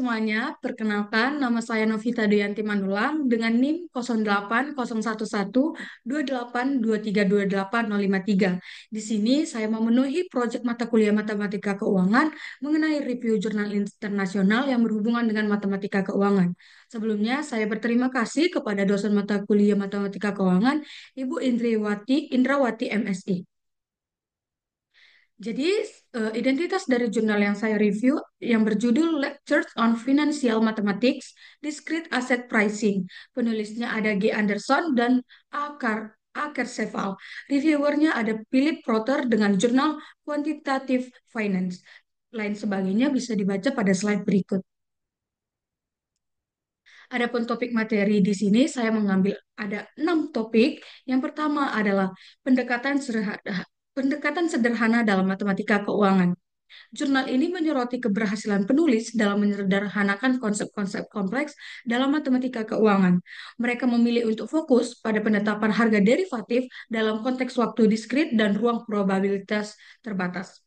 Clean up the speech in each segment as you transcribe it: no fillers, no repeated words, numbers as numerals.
semuanya, perkenalkan nama saya Novita Deyanti Manulang dengan NIM 0801112823280553. Di sini saya memenuhi proyek mata kuliah Matematika Keuangan mengenai review jurnal internasional yang berhubungan dengan matematika keuangan. Sebelumnya, saya berterima kasih kepada dosen mata kuliah Matematika Keuangan, Ibu Indrawati MSI. Jadi, identitas dari jurnal yang saya review yang berjudul Lectures on Financial Mathematics, Discrete Asset Pricing. Penulisnya ada G. Anderson dan A. Kerseval. Reviewernya ada Philip Proter dengan jurnal Quantitative Finance. Lain sebagainya bisa dibaca pada slide berikut. Adapun topik materi di sini saya mengambil ada 6 topik. Yang pertama adalah pendekatan sederhana dalam matematika keuangan. Jurnal ini menyoroti keberhasilan penulis dalam menyederhanakan konsep-konsep kompleks dalam matematika keuangan. Mereka memilih untuk fokus pada penetapan harga derivatif dalam konteks waktu diskrit dan ruang probabilitas terbatas.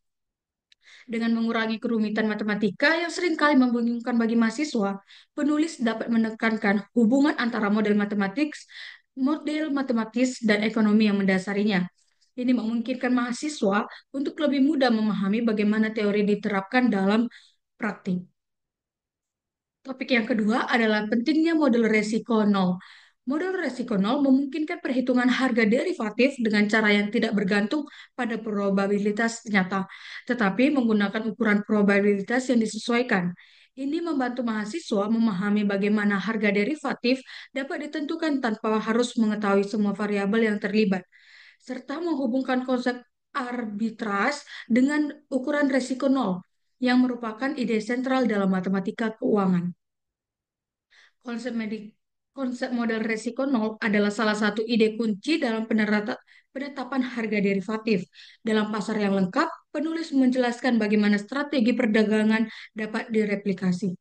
Dengan mengurangi kerumitan matematika yang seringkali membingungkan bagi mahasiswa, penulis dapat menekankan hubungan antara model matematis, dan ekonomi yang mendasarinya. Ini memungkinkan mahasiswa untuk lebih mudah memahami bagaimana teori diterapkan dalam praktik. Topik yang kedua adalah pentingnya model resiko nol. Model resiko nol memungkinkan perhitungan harga derivatif dengan cara yang tidak bergantung pada probabilitas nyata, tetapi menggunakan ukuran probabilitas yang disesuaikan. Ini membantu mahasiswa memahami bagaimana harga derivatif dapat ditentukan tanpa harus mengetahui semua variabel yang terlibat, serta menghubungkan konsep arbitras dengan ukuran resiko nol, yang merupakan ide sentral dalam matematika keuangan. Konsep konsep model resiko nol adalah salah satu ide kunci dalam penetapan harga derivatif. Dalam pasar yang lengkap, penulis menjelaskan bagaimana strategi perdagangan dapat direplikasi.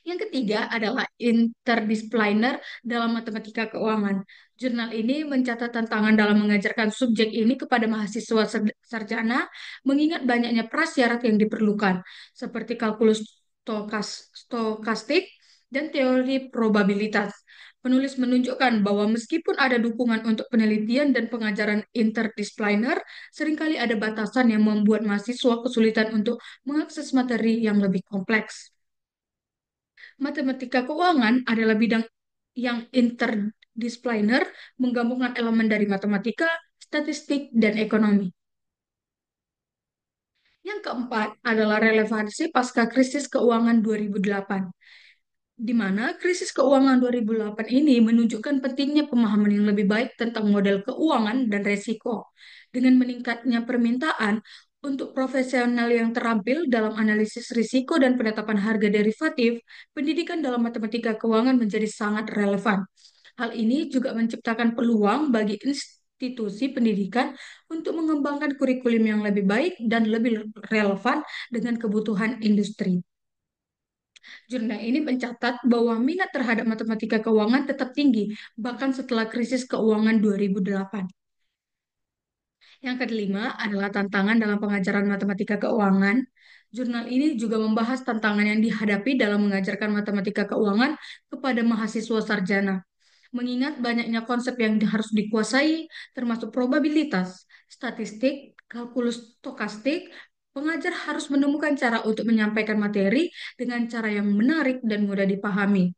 Yang ketiga adalah interdisipliner dalam matematika keuangan. Jurnal ini mencatat tantangan dalam mengajarkan subjek ini kepada mahasiswa sarjana, mengingat banyaknya prasyarat yang diperlukan, seperti kalkulus stokastik dan teori probabilitas. Penulis menunjukkan bahwa meskipun ada dukungan untuk penelitian dan pengajaran interdisipliner, seringkali ada batasan yang membuat mahasiswa kesulitan untuk mengakses materi yang lebih kompleks. Matematika keuangan adalah bidang yang interdisipliner, menggabungkan elemen dari matematika, statistik, dan ekonomi. Yang keempat adalah relevansi pasca krisis keuangan 2008, di mana krisis keuangan 2008 ini menunjukkan pentingnya pemahaman yang lebih baik tentang model keuangan dan resiko. Dengan meningkatnya permintaan untuk profesional yang terampil dalam analisis risiko dan penetapan harga derivatif, pendidikan dalam matematika keuangan menjadi sangat relevan. Hal ini juga menciptakan peluang bagi institusi pendidikan untuk mengembangkan kurikulum yang lebih baik dan lebih relevan dengan kebutuhan industri. Jurnal ini mencatat bahwa minat terhadap matematika keuangan tetap tinggi, bahkan setelah krisis keuangan 2008. Yang kelima adalah tantangan dalam pengajaran matematika keuangan. Jurnal ini juga membahas tantangan yang dihadapi dalam mengajarkan matematika keuangan kepada mahasiswa sarjana. Mengingat banyaknya konsep yang harus dikuasai, termasuk probabilitas, statistik, kalkulus stokastik, pengajar harus menemukan cara untuk menyampaikan materi dengan cara yang menarik dan mudah dipahami.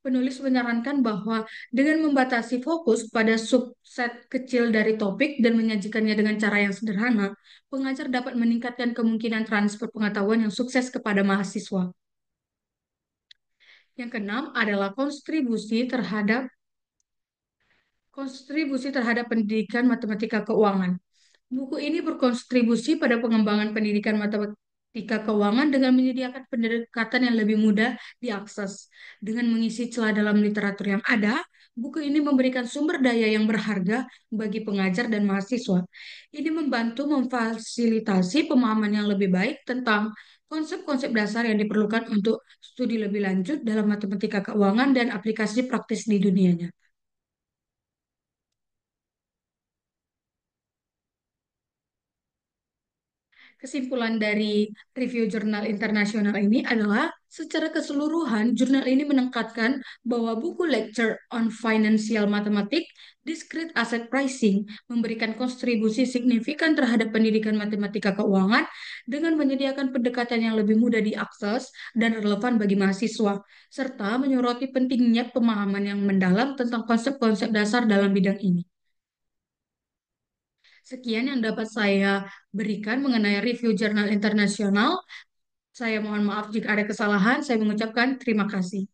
Penulis menyarankan bahwa dengan membatasi fokus pada subset kecil dari topik dan menyajikannya dengan cara yang sederhana, pengajar dapat meningkatkan kemungkinan transfer pengetahuan yang sukses kepada mahasiswa. Yang keenam adalah kontribusi terhadap pendidikan matematika keuangan. Buku ini berkontribusi pada pengembangan pendidikan matematika keuangan dengan menyediakan pendekatan yang lebih mudah diakses. Dengan mengisi celah dalam literatur yang ada, buku ini memberikan sumber daya yang berharga bagi pengajar dan mahasiswa. Ini membantu memfasilitasi pemahaman yang lebih baik tentang konsep-konsep dasar yang diperlukan untuk studi lebih lanjut dalam matematika keuangan dan aplikasi praktis di dunianya. Kesimpulan dari review jurnal internasional ini adalah, secara keseluruhan, jurnal ini menekankan bahwa buku Lecture on Financial Mathematics, Discrete Asset Pricing memberikan kontribusi signifikan terhadap pendidikan matematika keuangan dengan menyediakan pendekatan yang lebih mudah diakses dan relevan bagi mahasiswa, serta menyoroti pentingnya pemahaman yang mendalam tentang konsep-konsep dasar dalam bidang ini. Sekian yang dapat saya berikan mengenai review jurnal internasional. Saya mohon maaf jika ada kesalahan. Saya mengucapkan terima kasih.